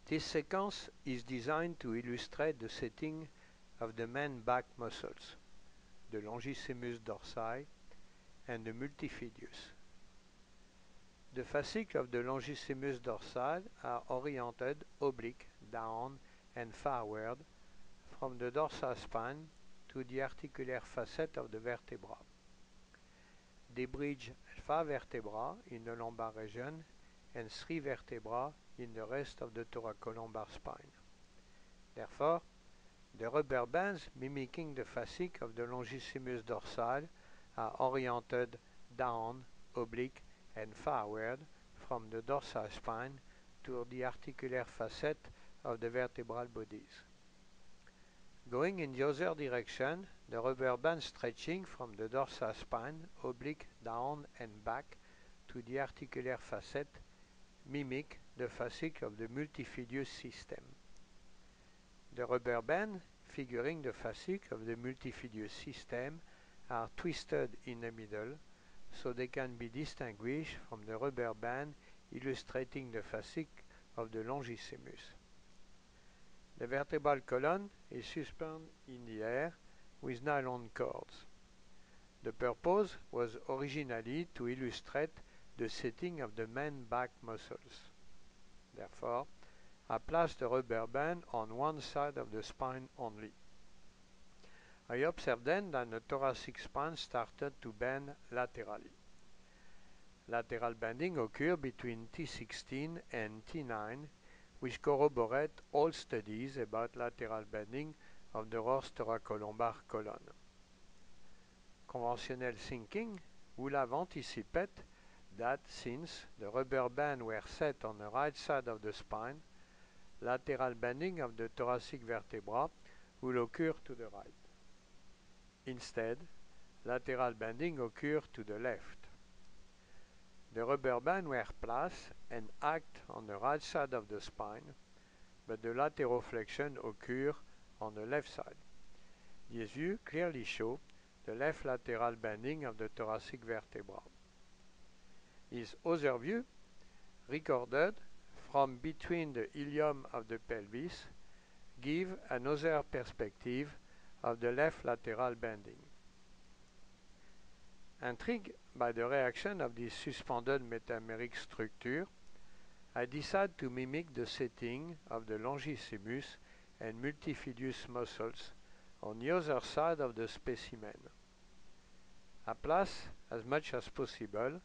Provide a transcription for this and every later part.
This sequence is designed to illustrate the setting of the main back muscles, the longissimus dorsi and the multifidus. The fascicle of the longissimus dorsal are oriented oblique down and forward from the dorsal spine to the articulaire facet of the vertebra. They bridge 5 vertebrae in the lumbar region and 3 vertebrae in the rest of the thoracolumbar spine. Therefore, the rubber bands mimicking the fascicle of the longissimus dorsal are oriented down, oblique, and forward from the dorsal spine to the articulaire facet of the vertebral bodies. Going in the other direction, the rubber band stretching from the dorsal spine, oblique, down, and back to the articulaire facet mimic the fascicle of the multifidus system. The rubber band figuring the fascicle of the multifidus system are twisted in the middle, so they can be distinguished from the rubber band illustrating the fascicle of the longissimus. The vertebral column is suspended in the air with nylon cords. The purpose was originally to illustrate the setting of the main back muscles. Therefore, I placed the rubber band on one side of the spine only. I observed then that the thoracic spine started to bend laterally. Lateral bending occurred between T16 and T9, which corroborate all studies about lateral bending of the Rohr's thoracolumbar column. Conventional thinking would have anticipated that since the rubber bands were set on the right side of the spine, lateral bending of the thoracic vertebra will occur to the right. Instead, lateral bending occurred to the left. The rubber bands were placed and act on the right side of the spine, but the lateroflexion occurs on the left side. This view clearly shows the left lateral bending of the thoracic vertebra. This other view, recorded from between the ilium of the pelvis, gives another perspective of the left lateral bending. Intrigued by the reaction of this suspended metameric structure, I decided to mimic the setting of the longissimus and multifidus muscles on the other side of the specimen. I place, as much as possible,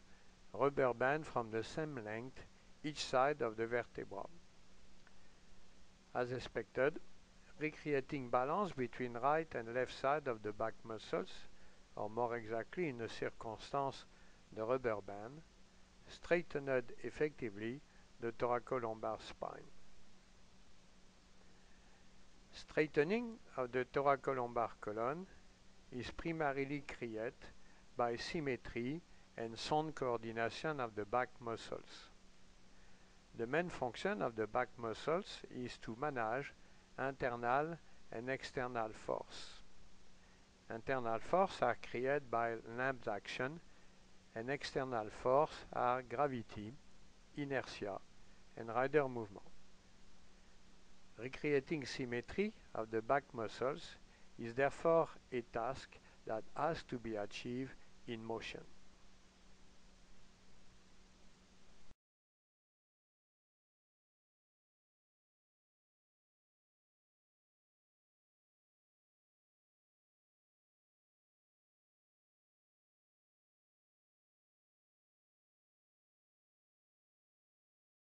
rubber band from the same length each side of the vertebra. As expected, recreating balance between right and left side of the back muscles, or more exactly in the circumstance the rubber band, straightened effectively the thoracolumbar spine. Straightening of the thoracolumbar column is primarily created by symmetry and sound coordination of the back muscles. The main function of the back muscles is to manage internal and external force. Internal force are created by limb action, and external force are gravity, inertia, and rider movement. Recreating symmetry of the back muscles is therefore a task that has to be achieved in motion.